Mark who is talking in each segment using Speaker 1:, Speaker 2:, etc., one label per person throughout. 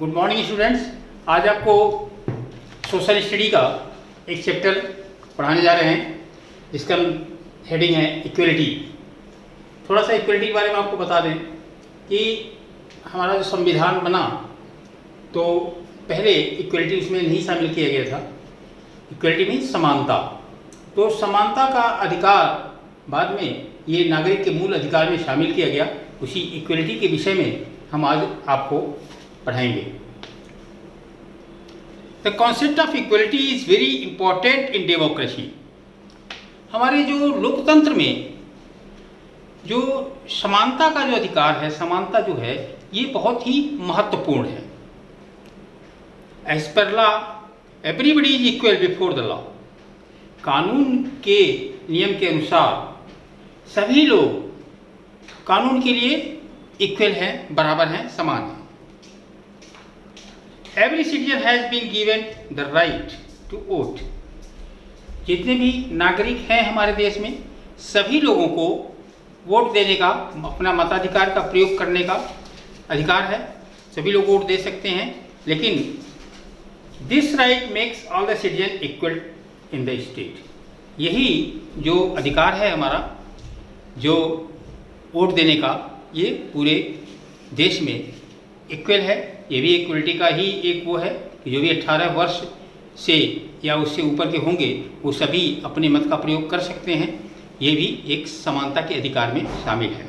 Speaker 1: Good morning students. आज आपको social study का एक चैप्टर पढ़ाने जा रहे हैं जिसका हेडिंग है इक्वलिटी। थोड़ा सा इक्वलिटी के बारे में आपको बता दें कि हमारा जो संविधान बना तो पहले इक्वलिटी उसमें नहीं शामिल किया गया था। इक्वलिटी मीन्स समानता। तो समानता का अधिकार बाद में ये नागरिक के मूल अधिकार में शामिल किया गया। उसी इक्वलिटी के विषय में हम आज आपको पढ़ाएंगे। The concept of equality is very important in democracy. हमारे जो लोकतंत्र में जो समानता का जो अधिकार है, समानता जो है, ये बहुत ही महत्वपूर्ण है। As per law everybody is equal before the law. कानून के नियम के अनुसार सभी लोग कानून के लिए इक्वल हैं, बराबर हैं, समान हैं। Every citizen has been given the right to vote. जितने भी नागरिक हैं हमारे देश में, सभी लोगों को वोट देने का, अपना मताधिकार का प्रयोग करने का अधिकार है। सभी लोग वोट दे सकते हैं, लेकिन this right makes all the citizen equal in the state. यही जो अधिकार है हमारा, जो वोट देने का, ये पूरे देश में इक्वल है। ये भी इक्वलिटी का ही एक वो है कि जो भी 18 वर्ष से या उससे ऊपर के होंगे वो सभी अपने मत का प्रयोग कर सकते हैं। ये भी एक समानता के अधिकार में शामिल है।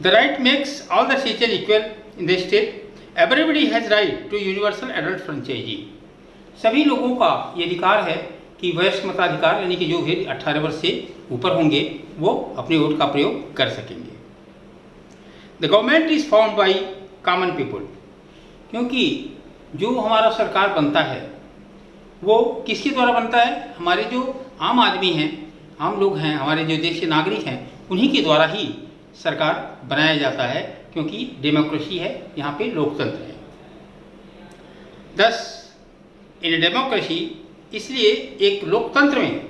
Speaker 1: The right makes all the citizen equal in the state. Everybody has right to universal adult franchise. सभी लोगों का ये अधिकार है कि वयस्क मताधिकार, यानी कि जो भी 18 वर्ष से ऊपर होंगे वो अपने वोट का प्रयोग कर सकेंगे। The government is formed by common people. क्योंकि जो हमारा सरकार बनता है वो किसके द्वारा बनता है? हमारे जो आम आदमी हैं, आम लोग हैं, हमारे जो देश के नागरिक हैं, उन्हीं के द्वारा ही सरकार बनाया जाता है। क्योंकि डेमोक्रेसी है, यहाँ पे लोकतंत्र है। दस इन डेमोक्रेसी, इसलिए एक लोकतंत्र में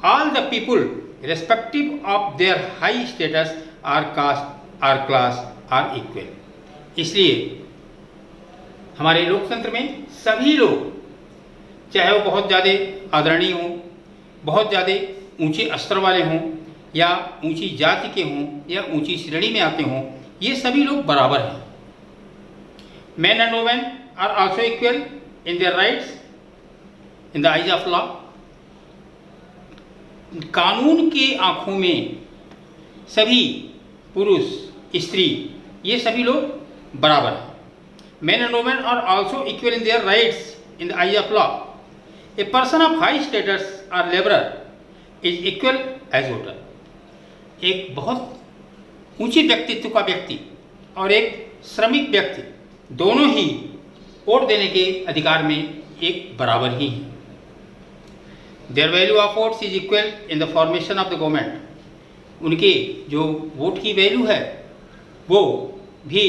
Speaker 1: all the people respective of their high status or caste or class are equal. इसलिए हमारे लोकतंत्र में सभी लोग, चाहे वो बहुत ज़्यादा आदरणीय हों, बहुत ज़्यादा ऊंचे स्तर वाले हों, या ऊंची जाति के हों, या ऊंची श्रेणी में आते हों, ये सभी लोग बराबर हैं। Man and women are also equal in their rights in the eyes of law. कानून के आँखों में सभी पुरुष, स्त्री, ये सभी लोग बराबर हैं। Men and women are also equal in their rights in the eye of law. A person of high status or laborer is equal as voter. एक बहुत ऊंचे व्यक्तित्व का व्यक्ति और एक श्रमिक व्यक्ति दोनों ही वोट देने के अधिकार में एक बराबर ही हैं। Their value of votes is equal in the formation of the government. उनके जो वोट की वैल्यू है वो भी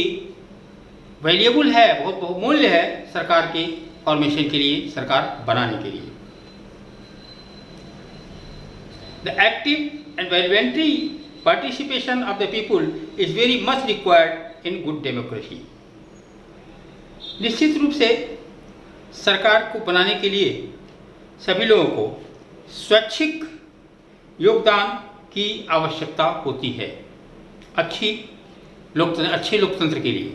Speaker 1: वैल्यूएबल है, बहुत बहुमूल्य है सरकार के फॉर्मेशन के लिए, सरकार बनाने के लिए। The active and voluntary participation of the people is very much required in good democracy. निश्चित रूप से सरकार को बनाने के लिए सभी लोगों को स्वैच्छिक योगदान की आवश्यकता होती है अच्छे लोकतंत्र के लिए।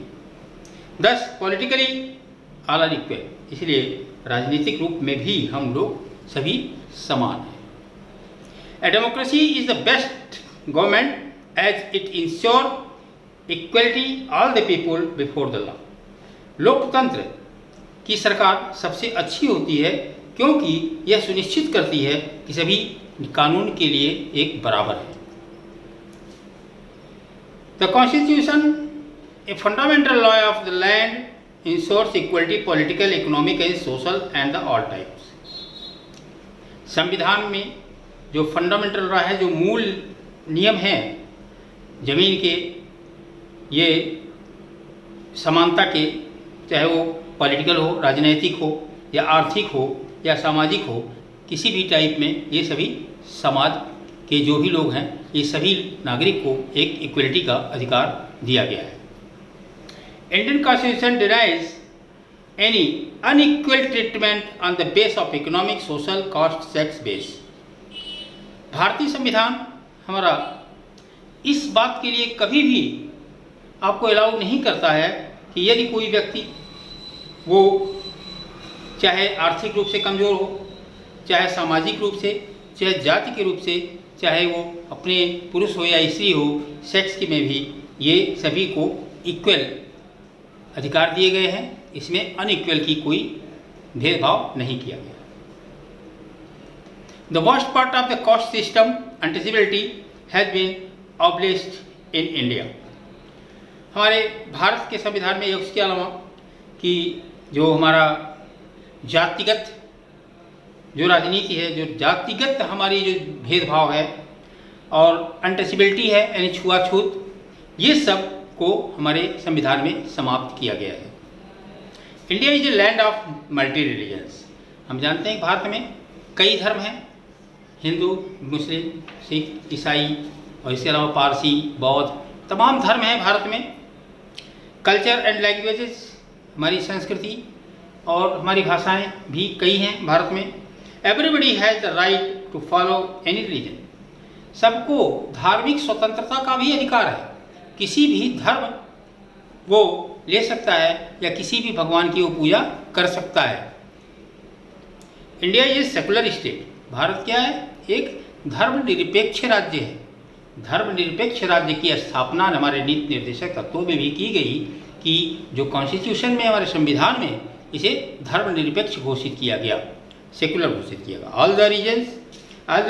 Speaker 1: दस पॉलिटिकली ऑल आर इक्वल। इसलिए राजनीतिक रूप में भी हम लोग सभी समान हैं। A democracy is the best government as it ensure equality all the people before the law. लोकतंत्र की सरकार सबसे अच्छी होती है क्योंकि यह सुनिश्चित करती है कि सभी कानून के लिए एक बराबर है। The constitution, a fundamental law of the land, ensures equality political, economic and social and the all types. संविधान में जो फंडामेंटल लॉ है, जो मूल नियम हैं जमीन के, ये समानता के, चाहे वो पॉलिटिकल हो, राजनैतिक हो, या आर्थिक हो, या सामाजिक हो, किसी भी टाइप में ये सभी समाज के जो भी लोग हैं ये सभी नागरिक को एक इक्वलिटी का अधिकार दिया गया है। Indian constitution denies any unequal treatment on the base of economic, social, caste, sex base. भारतीय संविधान हमारा इस बात के लिए कभी भी आपको अलाउ नहीं करता है कि यदि कोई व्यक्ति वो चाहे आर्थिक रूप से कमज़ोर हो, चाहे सामाजिक रूप से, चाहे जाति के रूप से, चाहे वो अपने पुरुष हो या स्त्री हो, सेक्स की में भी ये सभी को इक्वल अधिकार दिए गए हैं। इसमें अनइक्वल की कोई भेदभाव नहीं किया गया। The worst part of the caste system untouchability has been abolished in India. हमारे भारत के संविधान में उसके अलावा कि जो हमारा जातिगत जो राजनीति है, जो जातिगत हमारी जो भेदभाव है और अनटचेबिलिटी है यानी छुआछूत, ये सब को हमारे संविधान में समाप्त किया गया है। India is a land of multi religions. हम जानते हैं भारत में कई धर्म हैं, हिंदू, मुस्लिम, सिख, ईसाई और इसके अलावा पारसी, बौद्ध, तमाम धर्म हैं भारत में। कल्चर एंड लैंग्वेजेस, हमारी संस्कृति और हमारी भाषाएं भी कई हैं भारत में। Everybody has the right to follow any religion. सबको धार्मिक स्वतंत्रता का भी अधिकार है, किसी भी धर्म वो ले सकता है या किसी भी भगवान की वो पूजा कर सकता है। India is secular state. Bharat क्या है? एक धर्मनिरपेक्ष राज्य है। धर्मनिरपेक्ष राज्य की स्थापना हमारे नीति निर्देशक तत्वों में भी की गई कि जो कॉन्स्टिट्यूशन में, हमारे संविधान में इसे धर्मनिरपेक्ष घोषित किया गया, सेकुलर घोषित किया गया। All the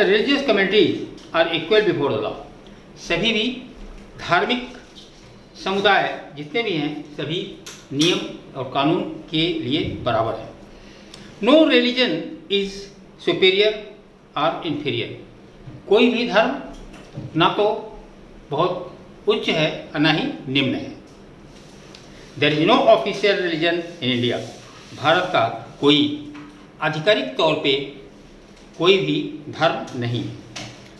Speaker 1: religious communities are equal before the law. सभी भी धार्मिक समुदाय जितने भी हैं सभी नियम और कानून के लिए बराबर है। नो रिलीजन इज सुपीरियर और इन्फीरियर। कोई भी धर्म ना तो बहुत उच्च है और ना ही निम्न है। There is no official religion in India. भारत का कोई आधिकारिक तौर पे कोई भी धर्म नहीं है।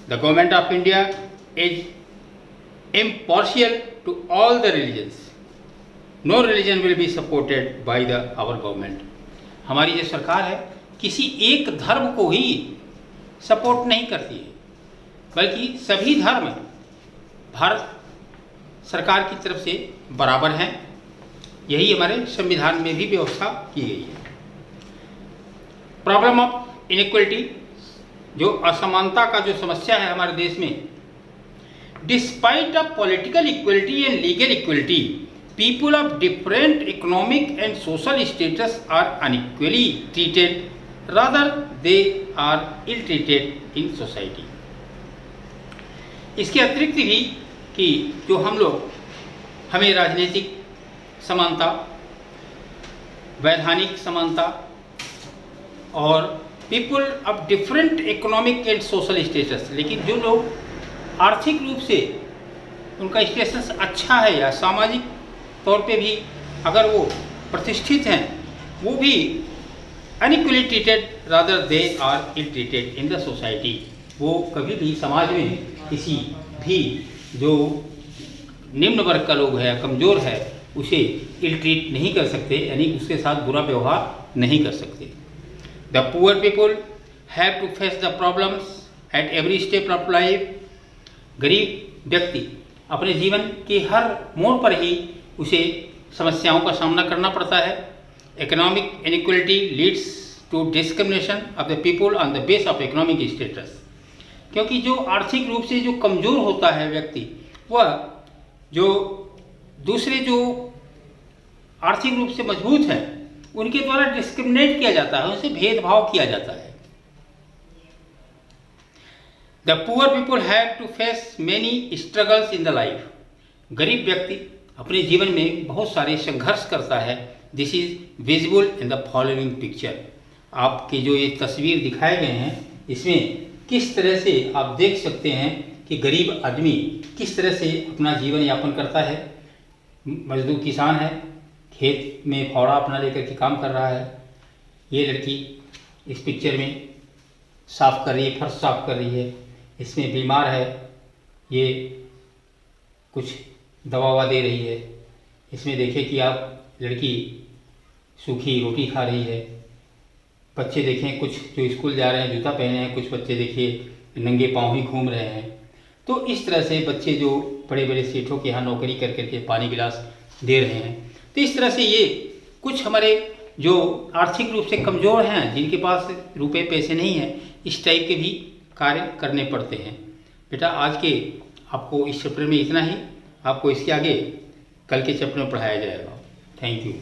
Speaker 1: The government of India is impartial to all the religions. No religion will be supported by our government. हमारी जो सरकार है किसी एक धर्म को ही सपोर्ट नहीं करती है, बल्कि सभी धर्म भारत सरकार की तरफ से बराबर हैं। यही हमारे संविधान में भी व्यवस्था की गई है। प्रॉब्लम ऑफ इनइक्वलिटी, जो असमानता का जो समस्या है हमारे देश में, Despite of political equality and legal equality, people of different economic and social status are unequally treated, rather they are ill-treated in society. इसके अतिरिक्त भी कि जो हम लोग, हमें राजनीतिक समानता, वैधानिक समानता और people of different economic and social status, लेकिन जो लोग आर्थिक रूप से उनका स्टेटस अच्छा है या सामाजिक तौर पे भी अगर वो प्रतिष्ठित हैं, वो भी unequally treated, rather they are ill treated in the society. वो कभी भी समाज में किसी भी जो निम्न वर्ग का लोग है, कमज़ोर है, उसे इल ट्रीट नहीं कर सकते, यानी उसके साथ बुरा व्यवहार नहीं कर सकते। The poor people have to face the problems at every step of life. गरीब व्यक्ति अपने जीवन के हर मोड़ पर ही उसे समस्याओं का सामना करना पड़ता है। Economic inequality leads to discrimination of the people on the base of economic status. क्योंकि जो आर्थिक रूप से जो कमज़ोर होता है व्यक्ति, वह जो दूसरे जो आर्थिक रूप से मजबूत हैं उनके द्वारा डिस्क्रिमिनेट किया जाता है, उनसे भेदभाव किया जाता है। The poor people have to face many struggles in the life. गरीब व्यक्ति अपने जीवन में बहुत सारे संघर्ष करता है। This is visible in the following picture. आपके जो ये तस्वीर दिखाए गए हैं, इसमें किस तरह से आप देख सकते हैं कि गरीब आदमी किस तरह से अपना जीवन यापन करता है। मजदूर किसान है, खेत में फावड़ा अपना लेकर के काम कर रहा है। ये लड़की इस पिक्चर में साफ कर रही है, फर्श साफ कर रही है। इसमें बीमार है, ये कुछ दवा ववा दे रही है। इसमें देखें कि आप लड़की सूखी रोटी खा रही है। बच्चे देखें कुछ जो स्कूल जा रहे हैं जूता पहने हैं, कुछ बच्चे देखिए नंगे पाँव ही घूम रहे हैं। तो इस तरह से बच्चे जो बड़े बड़े सेठों के यहाँ नौकरी कर करके पानी गिलास दे रहे हैं। तो इस तरह से ये कुछ हमारे जो आर्थिक रूप से कमज़ोर हैं, जिनके पास रुपए पैसे नहीं हैं, इस टाइप के भी कार्य करने पड़ते हैं। बेटा आज के आपको इस चैप्टर में इतना ही, आपको इसके आगे कल के चैप्टर में पढ़ाया जाएगा। Thank you.